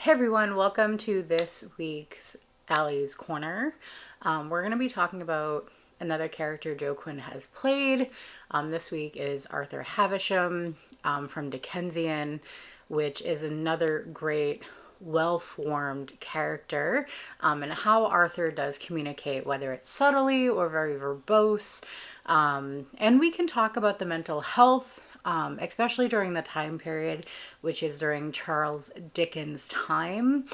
Hey everyone, welcome to this week's Allie's Corner. We're going to be talking about another character Joe Quinn has played. This week is Arthur Havisham from Dickensian, which is another great, well-formed character, and how Arthur does communicate, whether it's subtly or very verbose. And we can talk about the mental health, especially during the time period, which is during Charles Dickens' time,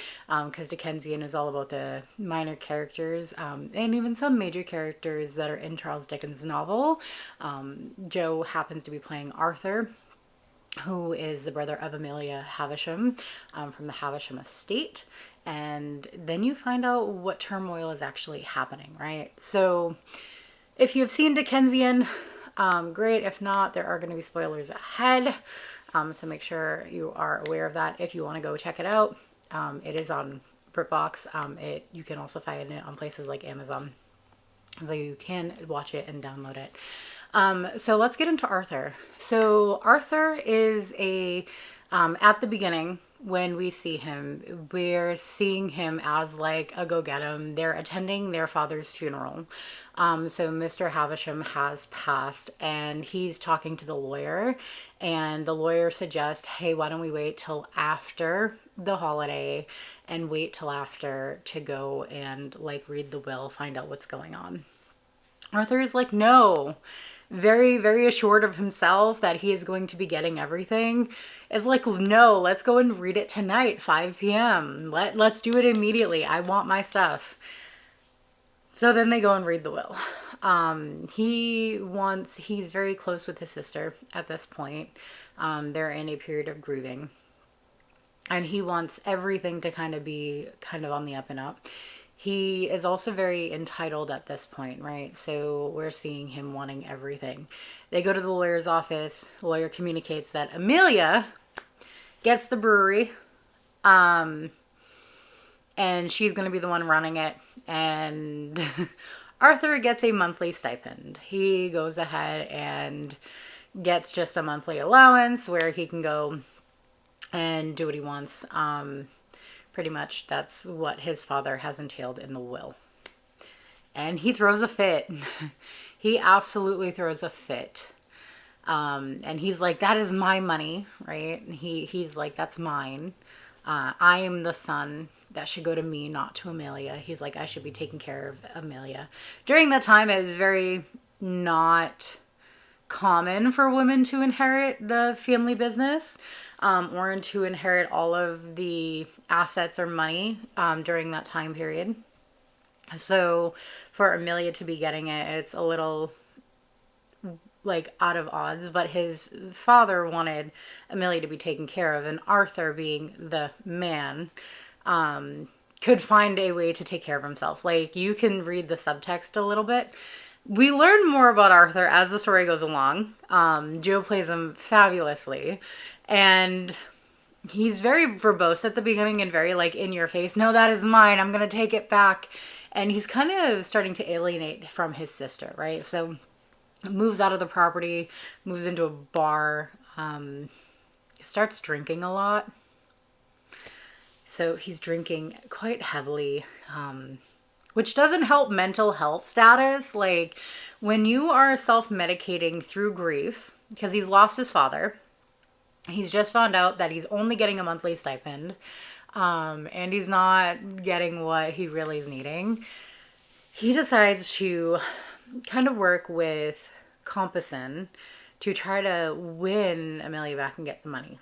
because Dickensian is all about the minor characters and even some major characters that are in Charles Dickens' novel. Joe happens to be playing Arthur, who is the brother of Amelia Havisham from the Havisham estate. And then you find out what turmoil is actually happening, right? So if you've seen Dickensian, great. If not, there are going to be spoilers ahead. So make sure you are aware of that if you want to go check it out. It is on BritBox. You can also find it on places like Amazon. So you can watch it and download it. So let's get into Arthur. So Arthur is at the beginning, when we see him, we're seeing him as like a go-get-em. They're attending their father's funeral. So Mr. Havisham has passed and he's talking to the lawyer, and the lawyer suggests, hey, why don't we wait till after the holiday and wait till after to go and like read the will, find out what's going on. Arthur is like, no, very, very assured of himself that he is going to be getting everything. It's like, no, let's go and read it tonight, 5 p.m. Let's do it immediately. I want my stuff. So then they go and read the will. He's very close with his sister at this point. They're in a period of grieving. And he wants everything to kind of be kind of on the up and up. He is also very entitled at this point, right? So we're seeing him wanting everything. They go to the lawyer's office. The lawyer communicates that Amelia gets the brewery, and she's going to be the one running it. And Arthur gets a monthly stipend. He goes ahead and gets just a monthly allowance where he can go and do what he wants. Pretty much that's what his father has entailed in the will. And he throws a fit. He absolutely throws a fit. And he's like, that is my money, right? He's like, that's mine. I am the son. That should go to me, not to Amelia. He's like, I should be taking care of Amelia. During that time, it was very not common for women to inherit the family business, or to inherit all of the assets or money during that time period. So for Amelia to be getting it, it's a little like out of odds, but his father wanted Amelia to be taken care of, and Arthur, being the man, could find a way to take care of himself. Like, you can read the subtext a little bit. We learn more about Arthur as the story goes along. Joe plays him fabulously, and he's very verbose at the beginning and very like in your face. No, that is mine. I'm going to take it back. And he's kind of starting to alienate from his sister, right? So moves out of the property, moves into a bar, starts drinking a lot. So he's drinking quite heavily, which doesn't help mental health status. Like, when you are self-medicating through grief, because he's lost his father, he's just found out that he's only getting a monthly stipend, and he's not getting what he really is needing. He decides to kind of work with Compasson to try to win Amelia back and get the money.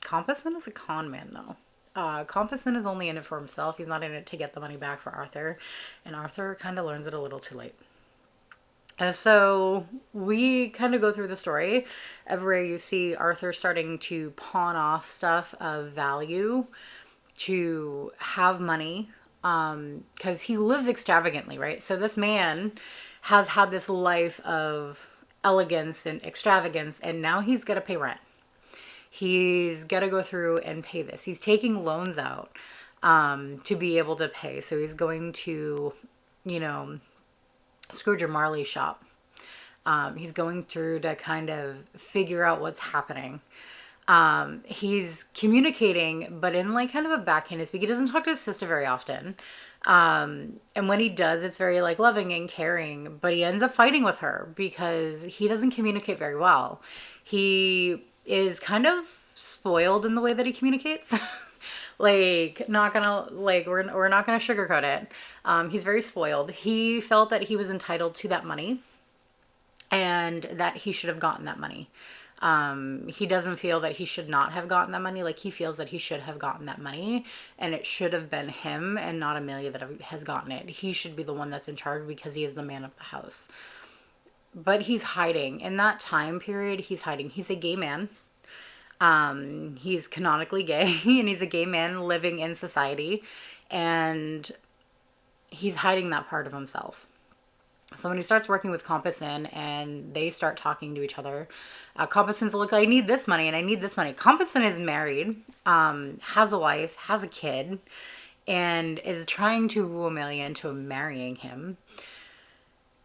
Compasson is a con man, though. Compasson is only in it for himself. He's not in it to get the money back for Arthur. And Arthur kind of learns it a little too late. So we kind of go through the story of where you see Arthur starting to pawn off stuff of value to have money, because he lives extravagantly, right? So this man has had this life of elegance and extravagance, and now he's got to pay rent. He's got to go through and pay this. He's taking loans out to be able to pay. So he's going to, Scrooge or Marley's shop. He's going through to kind of figure out what's happening. He's communicating, but in like kind of a backhanded speak. He doesn't talk to his sister very often. And when he does, it's very like loving and caring, but he ends up fighting with her because he doesn't communicate very well. He is kind of spoiled in the way that he communicates. Like, not gonna, like, we're not gonna sugarcoat it. He's very spoiled. He felt that he was entitled to that money and that he should have gotten that money. He doesn't feel that he should not have gotten that money. Like, he feels that he should have gotten that money and it should have been him and not Amelia that has gotten it. He should be the one that's in charge because he is the man of the house. But he's hiding. In that time period, he's hiding. He's a gay man. He's canonically gay and he's a gay man living in society, and he's hiding that part of himself. So when he starts working with Compasson and they start talking to each other, Compasson's like, I need this money and I need this money. Compasson is married, has a wife, has a kid, and is trying to woo Amelia into marrying him.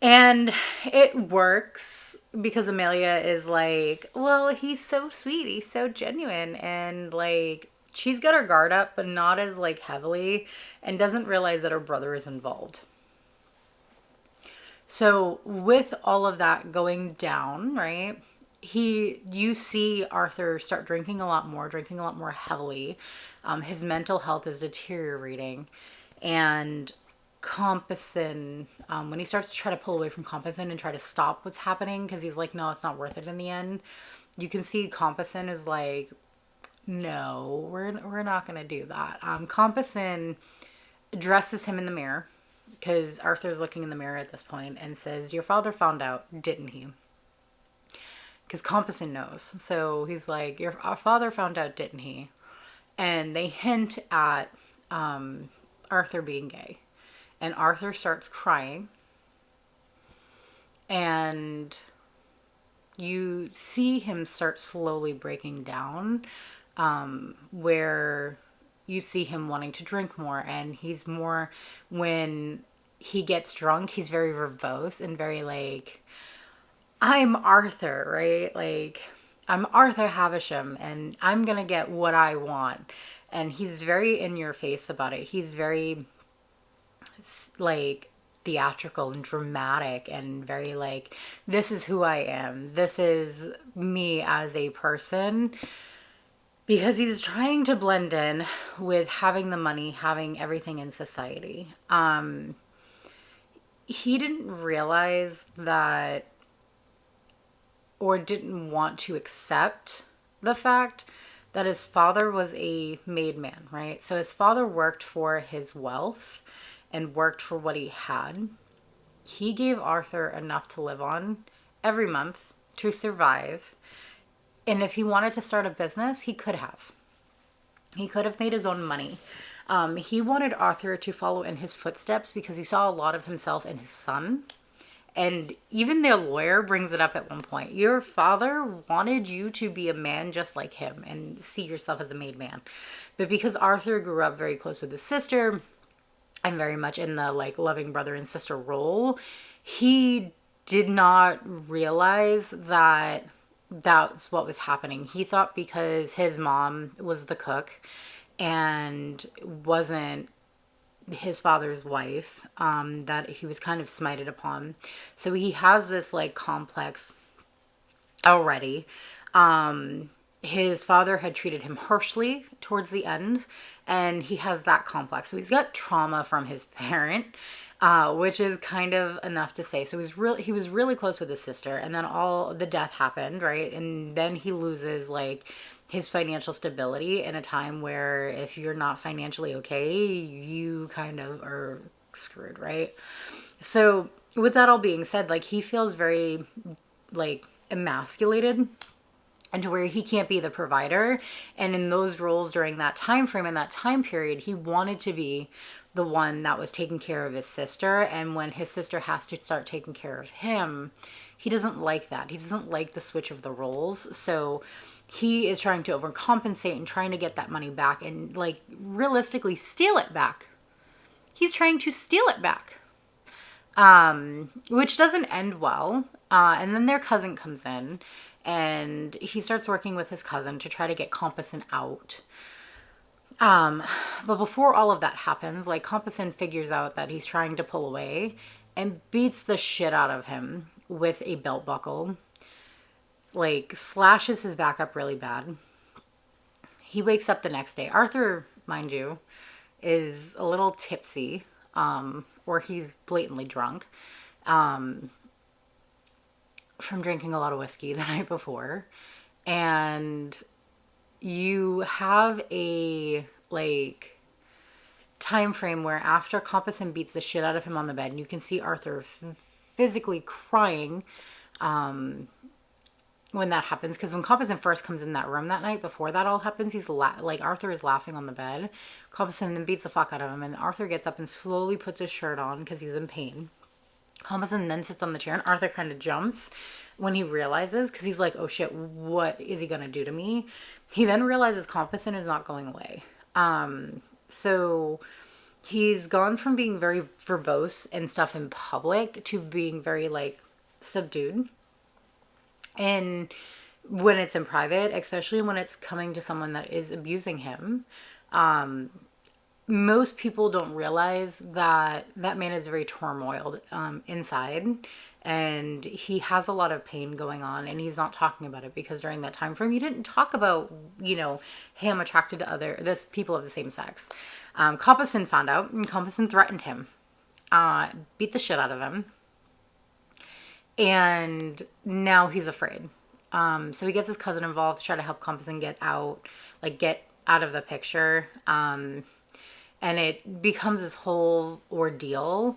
And it works because Amelia is like, well, he's so sweet, he's so genuine, and like she's got her guard up, but not as like heavily, and doesn't realize that her brother is involved. So with all of that going down, right? You see Arthur start drinking a lot more heavily. His mental health is deteriorating, and Compasson, when he starts to try to pull away from Compasson and try to stop what's happening, because he's like, no, it's not worth it in the end. You can see Compasson is like, no, we're not gonna do that. Compasson addresses him in the mirror because Arthur's looking in the mirror at this point and says, your father found out, didn't he? Because Compasson knows. So he's like, our father found out, didn't he? And they hint at Arthur being gay. And Arthur starts crying. And you see him start slowly breaking down, where you see him wanting to drink more. And he's more, when he gets drunk, he's very verbose and very like, I'm Arthur, right? Like, I'm Arthur Havisham and I'm going to get what I want. And he's very in your face about it. He's very like theatrical and dramatic and very like, this is who I am. This is me as a person, because he's trying to blend in with having the money, having everything in society. He didn't realize that, or didn't want to accept the fact that his father was a made man, right? So his father worked for his wealth and worked for what he had. He gave Arthur enough to live on every month to survive. And if he wanted to start a business, he could have. He could have made his own money. He wanted Arthur to follow in his footsteps because he saw a lot of himself in his son. And even their lawyer brings it up at one point. Your father wanted you to be a man just like him and see yourself as a made man. But because Arthur grew up very close with his sister and very much in the like loving brother and sister role, he did not realize that that's what was happening. He thought because his mom was the cook and wasn't his father's wife, that he was kind of smited upon. So he has this like complex already. His father had treated him harshly towards the end, and he has that complex. So he's got trauma from his parent, which is kind of enough to say. So he was really close with his sister, and then all the death happened, right? And then he loses like his financial stability in a time where if you're not financially okay, you kind of are screwed, right? So with that all being said, like he feels very like emasculated, and to where he can't be the provider. And in those roles during that time frame, in that time period, he wanted to be the one that was taking care of his sister. And when his sister has to start taking care of him, he doesn't like that. He doesn't like the switch of the roles. So he is trying to overcompensate and trying to get that money back and like realistically steal it back. He's trying to steal it back, which doesn't end well. And then their cousin comes in and he starts working with his cousin to try to get Compasson out. Um, but before all of that happens, like Compasson figures out that he's trying to pull away and beats the shit out of him with a belt buckle, like slashes his back up really bad. He wakes up the next day. Arthur, mind you, is a little tipsy, or he's blatantly drunk, um, from drinking a lot of whiskey the night before. And you have a like time frame where after Compasson beats the shit out of him on the bed, and you can see Arthur physically crying when that happens. Because when Compasson first comes in that room that night before that all happens, he's like Arthur is laughing on the bed. Compasson then beats the fuck out of him, and Arthur gets up and slowly puts his shirt on because he's in pain. Compasson then sits on the chair, and Arthur kind of jumps when he realizes, because he's like, oh shit, what is he gonna do to me? He then realizes Compasson is not going away. So he's gone from being very verbose and stuff in public to being very like subdued. And when it's in private, especially when it's coming to someone that is abusing him, most people don't realize that that man is very turmoiled inside, and he has a lot of pain going on, and he's not talking about it because during that time frame he didn't talk about, hey, I'm attracted to this people of the same sex. Compasson found out, and Compasson threatened him, beat the shit out of him, and now he's afraid. So he gets his cousin involved to try to help Compasson get out of the picture. And it becomes this whole ordeal.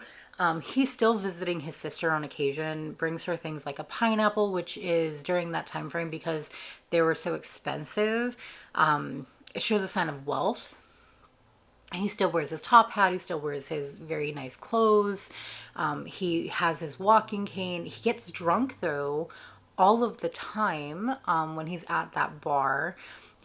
He's still visiting his sister on occasion, brings her things like a pineapple, which is during that time frame because they were so expensive. It shows a sign of wealth. He still wears his top hat. He still wears his very nice clothes. He has his walking cane. He gets drunk though all of the time when he's at that bar.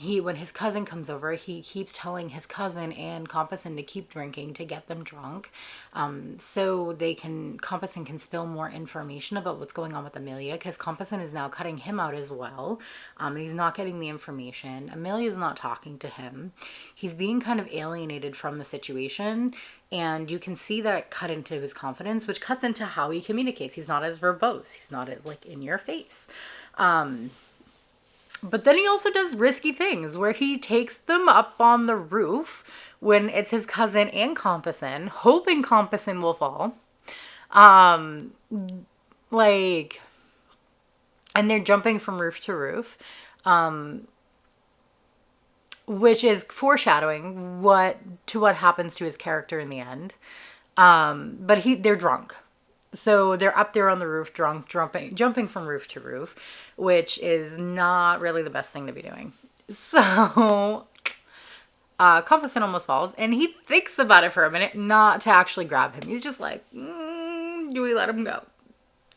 When his cousin comes over, he keeps telling his cousin and Compasson to keep drinking to get them drunk, so Compasson can spill more information about what's going on with Amelia, because Compasson is now cutting him out as well, and he's not getting the information. Amelia's not talking to him. He's being kind of alienated from the situation, and you can see that cut into his confidence, which cuts into how he communicates. He's not as verbose. He's not as like in your face. But then he also does risky things where he takes them up on the roof when it's his cousin and Compasson, hoping Compasson will fall. Like, and they're jumping from roof to roof, which is foreshadowing what happens to his character in the end. But they're drunk. So they're up there on the roof, drunk, jumping from roof to roof, which is not really the best thing to be doing. So Compasson almost falls, and he thinks about it for a minute, not to actually grab him. He's just like, do we let him go?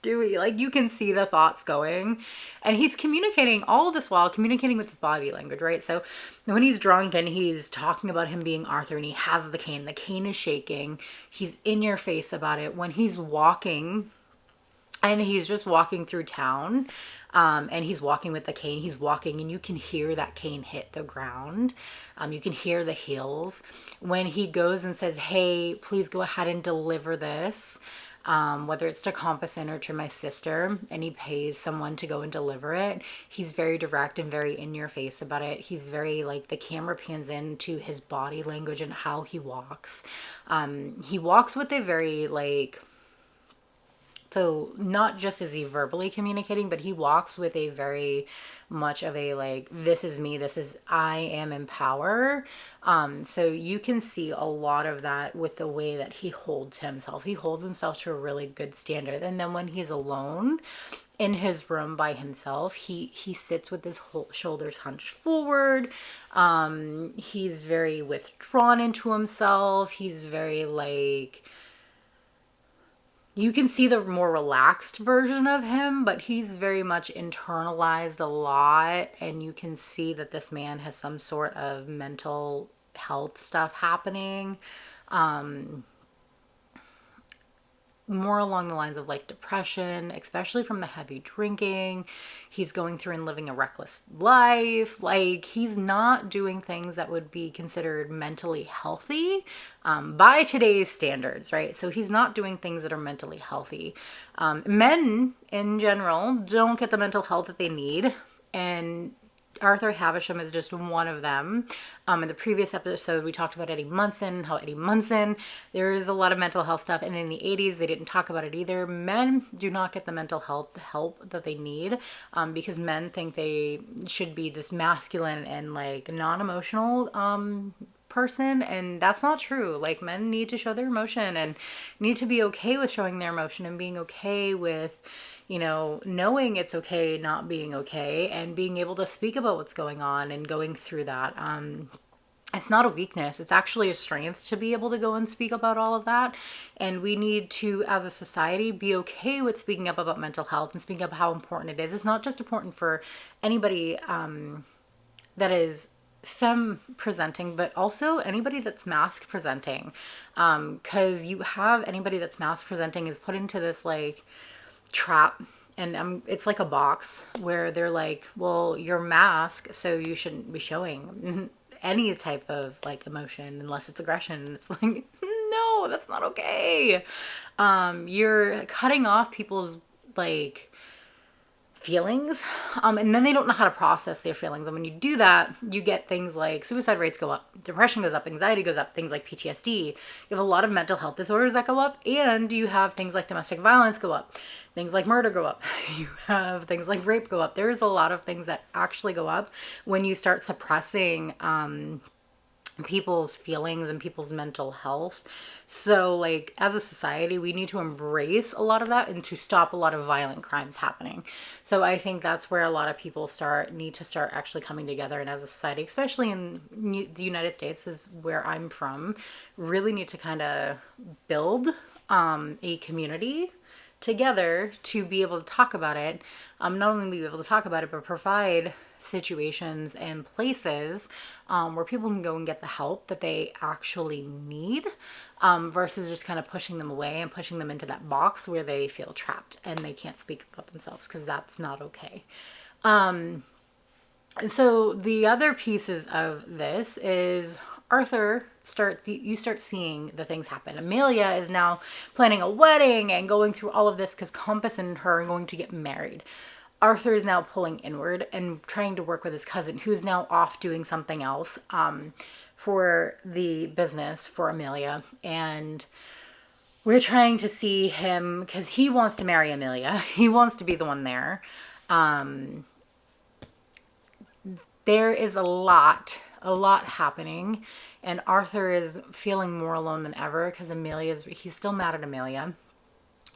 Do we? Like, you can see the thoughts going, and he's communicating all this while communicating with his body language, right? So when he's drunk and he's talking about him being Arthur and he has the cane is shaking, he's in your face about it. When he's walking and he's just walking through town, and he's walking with the cane, he's walking and you can hear that cane hit the ground. You can hear the heels. When he goes and says, hey, please go ahead and deliver this, whether it's to Compasson or to my sister, and he pays someone to go and deliver it, he's very direct and very in your face about it. He's very, like, the camera pans into his body language and how he walks. He walks with a very, like, so not just is he verbally communicating, but he walks with a very much of a like, this is me, I am in power. So you can see a lot of that with the way that he holds himself. He holds himself to a really good standard. And then when he's alone in his room by himself, he sits with his shoulders hunched forward. He's very withdrawn into himself. He's very like, you can see the more relaxed version of him, but he's very much internalized a lot, and you can see that this man has some sort of mental health stuff happening. more along the lines of like depression, especially from the heavy drinking. He's going through and living a reckless life. Like, he's not doing things that would be considered mentally healthy by today's standards, right? So he's not doing things that are mentally healthy. Men in general don't get the mental health that they need. And Arthur Havisham is just one of them. In the previous episode, we talked about Eddie Munson, how Eddie Munson, there is a lot of mental health stuff. And in the 80s, they didn't talk about it either. Men do not get the mental health help that they need because men think they should be this masculine and like non-emotional person, and that's not true. Like, men need to show their emotion and need to be okay with showing their emotion and being okay with, you know, knowing it's okay not being okay and being able to speak about what's going on and going through that. It's not a weakness. It's actually a strength to be able to go and speak about all of that. And we need to, as a society, be okay with speaking up about mental health and speaking up how important it is. It's not just important for anybody that is femme presenting, but also anybody that's mask presenting. Because you have anybody that's mask presenting is put into this like trap, and it's like a box where they're like, well, you're masked, so you shouldn't be showing any type of like emotion unless it's aggression. It's like, no, that's not okay. You're cutting off people's like feelings, and then they don't know how to process their feelings. And when you do that, you get things like suicide rates go up, depression goes up, anxiety goes up, things like PTSD. You have a lot of mental health disorders that go up, and you have things like domestic violence go up, things like murder go up, you have things like rape go up. There's a lot of things that actually go up when you start suppressing people's feelings and people's mental health. So like, as a society, we need to embrace a lot of that and to stop a lot of violent crimes happening. So I think that's where a lot of people need to start actually coming together, and as a society, especially in the United States is where I'm from, really need to kind of build a community together to be able to talk about it. Not only be able to talk about it, but provide situations and places where people can go and get the help that they actually need, versus just kind of pushing them away and pushing them into that box where they feel trapped and they can't speak about themselves, because that's not okay. So the other pieces of this is you start seeing the things happen. Amelia is now planning a wedding and going through all of this because Compass and her are going to get married. Arthur is now pulling inward and trying to work with his cousin, who is now off doing something else for the business for Amelia. And we're trying to see him, because he wants to marry Amelia. He wants to be the one there. There is a lot happening, and Arthur is feeling more alone than ever because he's still mad at Amelia.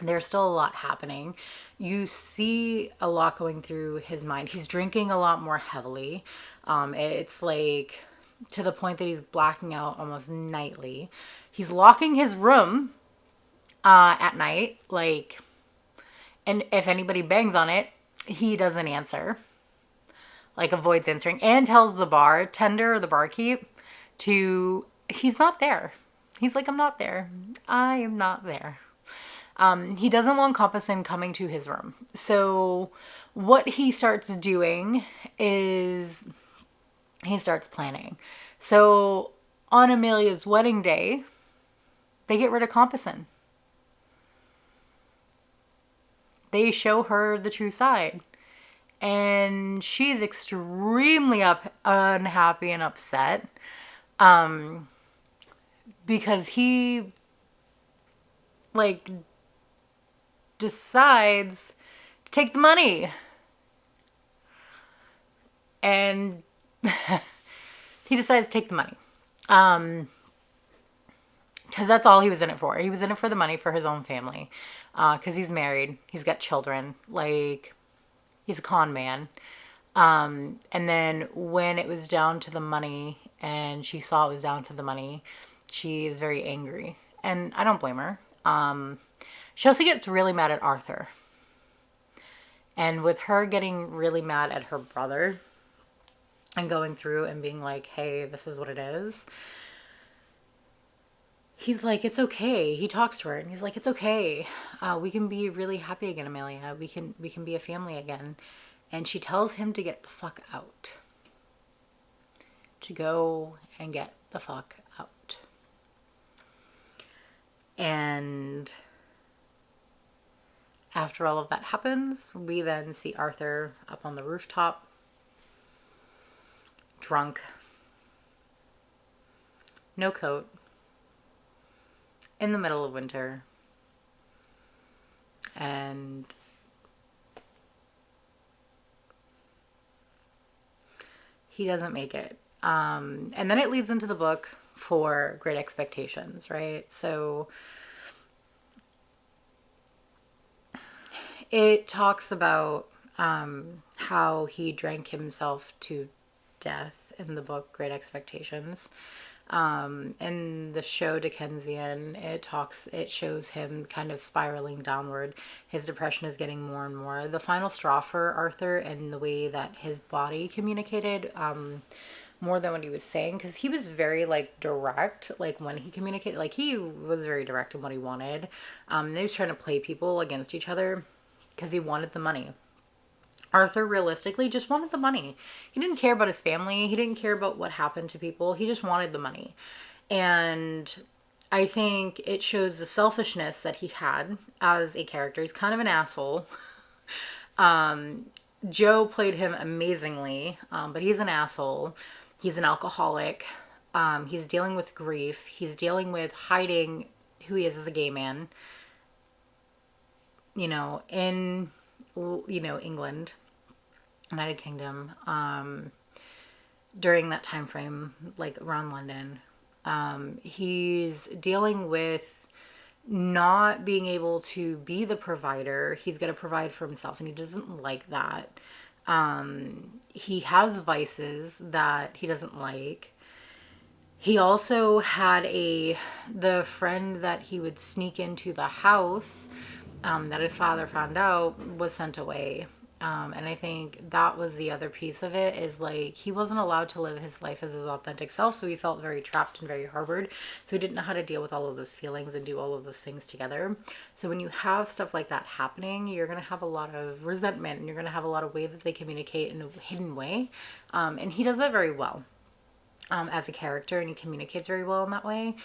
There's still a lot happening. You see a lot going through his mind. He's drinking a lot more heavily. It's like to the point that he's blacking out almost nightly. He's locking his room at night, like, and if anybody bangs on it, he doesn't answer. Like, avoids answering, and tells the bartender or the barkeep he's not there. He's like, I'm not there. I am not there. He doesn't want Compasson coming to his room. So what he starts doing is he starts planning. So on Amelia's wedding day, they get rid of Compasson. They show her the true side. And she's extremely unhappy and upset because he like decides to take the money, and he decides to take the money because that's all he was in it for. He was in it for the money for his own family, because he's married, he's got children, like, he's a con man. And then when it was down to the money and she saw it was down to the money, she is very angry, and I don't blame her. She also gets really mad at Arthur. And with her getting really mad at her brother and going through and being like, hey, this is what it is, he's like, it's okay. He talks to her and he's like, it's okay. We can be really happy again, Amelia. We can be a family again. And she tells him to get the fuck out. To go and get the fuck out. And after all of that happens, we then see Arthur up on the rooftop, drunk, no coat, in the middle of winter, and he doesn't make it. And then it leads into the book for Great Expectations, right? So it talks about how he drank himself to death in the book Great Expectations. In the show Dickensian, it shows him kind of spiraling downward. His depression is getting more and more. The final straw for Arthur and the way that his body communicated, more than what he was saying, because he was very like direct, like when he communicated, like he was very direct in what he wanted. He was trying to play people against each other because he wanted the money. Arthur realistically just wanted the money. He didn't care about his family. He didn't care about what happened to people. He just wanted the money. And I think it shows the selfishness that he had as a character. He's kind of an asshole. Joe played him amazingly, but he's an asshole. He's an alcoholic. He's dealing with grief. He's dealing with hiding who he is as a gay man. In England, United Kingdom, during that time frame, like around London. He's dealing with not being able to be the provider. He's got to provide for himself, and he doesn't like that. He has vices that he doesn't like. He also had the friend that he would sneak into the house, that his father found out, was sent away. And I think that was the other piece of it, is like he wasn't allowed to live his life as his authentic self, so he felt very trapped and very harbored. So he didn't know how to deal with all of those feelings and do all of those things together. So when you have stuff like that happening, you're going to have a lot of resentment, and you're going to have a lot of way that they communicate in a hidden way. And he does that very well. As a character, and he communicates very well in that way.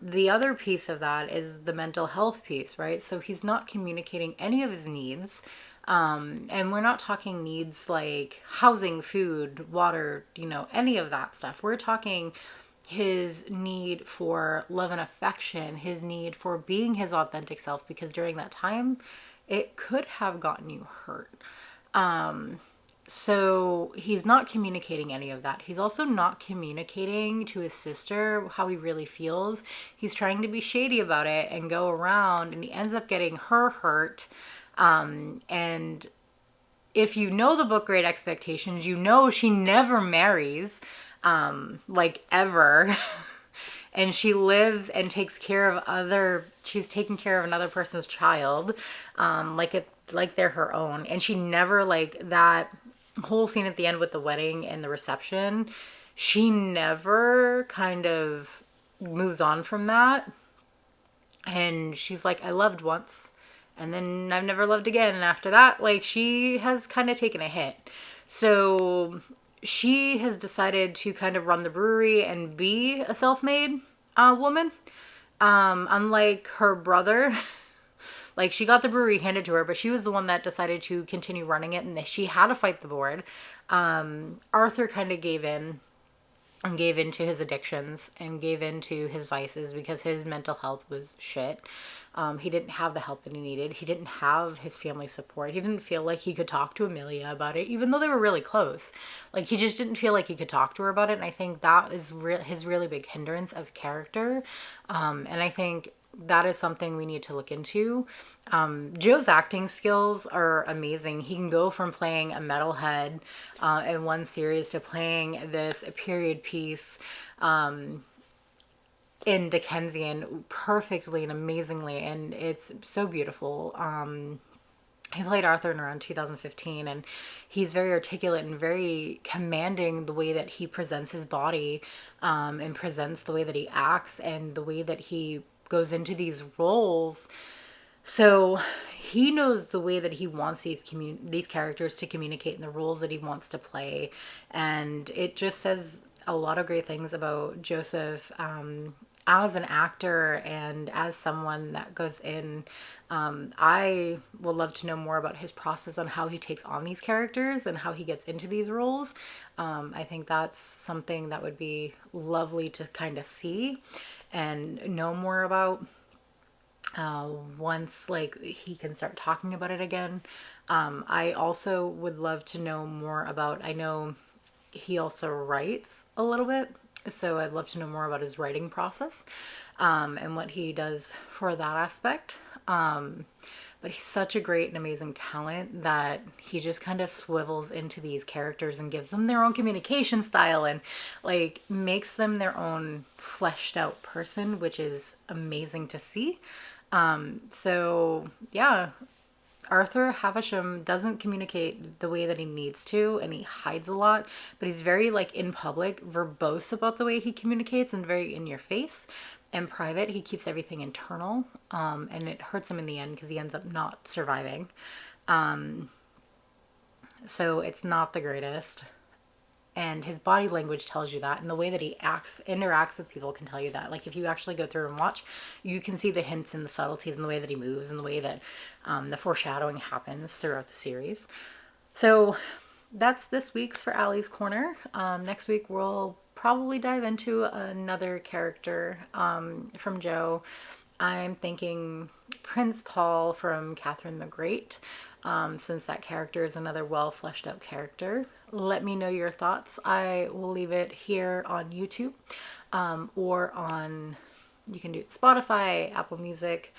The other piece of that is the mental health piece, right? So he's not communicating any of his needs. And we're not talking needs like housing, food, water, any of that stuff. We're talking his need for love and affection, his need for being his authentic self, because during that time, it could have gotten you hurt. So he's not communicating any of that. He's also not communicating to his sister how he really feels. He's trying to be shady about it and go around, and he ends up getting her hurt. And if you know the book Great Expectations, she never marries, like ever. And she lives and takes care of she's taking care of another person's child, like they're her own. And she never, like that whole scene at the end with the wedding and the reception, she never kind of moves on from that. And she's like, I loved once, and then I've never loved again. And after that, like, she has kind of taken a hit. So she has decided to kind of run the brewery and be a self-made woman. Unlike her brother. Like, she got the brewery handed to her, but she was the one that decided to continue running it, and she had to fight the board. Arthur kind of gave in and gave into his addictions and gave into his vices because his mental health was shit. He didn't have the help that he needed. He didn't have his family support. He didn't feel like he could talk to Amelia about it, even though they were really close. Like, he just didn't feel like he could talk to her about it, and I think that is his really big hindrance as a character. And I think that is something we need to look into. Joe's acting skills are amazing. He can go from playing a metalhead in one series to playing this period piece in Dickensian perfectly and amazingly, and it's so beautiful. He played Arthur in around 2015, and he's very articulate and very commanding the way that he presents his body, and presents the way that he acts and the way that he goes into these roles. So he knows the way that he wants these characters to communicate and the roles that he wants to play, and it just says a lot of great things about Joseph, as an actor and as someone that goes in. I would love to know more about his process on how he takes on these characters and how he gets into these roles. I think that's something that would be lovely to kind of see and know more about, once like he can start talking about it again. I also would love to know more about, I know he also writes a little bit, so I'd love to know more about his writing process, and what he does for that aspect. But he's such a great and amazing talent that he just kind of swivels into these characters and gives them their own communication style and like makes them their own fleshed out person, which is amazing to see. So yeah, Arthur Havisham doesn't communicate the way that he needs to, and he hides a lot, but he's very like in public verbose about the way he communicates and very in your face. In private, he keeps everything internal, and it hurts him in the end because he ends up not surviving. So it's not the greatest, and his body language tells you that, and the way that he interacts with people can tell you that. Like if you actually go through and watch, you can see the hints and the subtleties in the way that he moves and the way that, the foreshadowing happens throughout the series. So that's this week's for Allie's Corner. Next week we'll probably dive into another character, from Joe. I'm thinking Prince Paul from Catherine the Great, since that character is another well fleshed out character. Let me know your thoughts. I will leave it here on YouTube, or on, you can do it Spotify, Apple Music,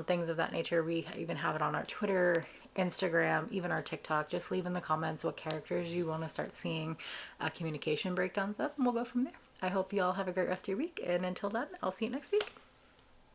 things of that nature. We even have it on our Twitter, Instagram, even our TikTok. Just leave in the comments what characters you want to start seeing communication breakdowns of, and we'll go from there. I hope you all have a great rest of your week, and until then, I'll see you next week.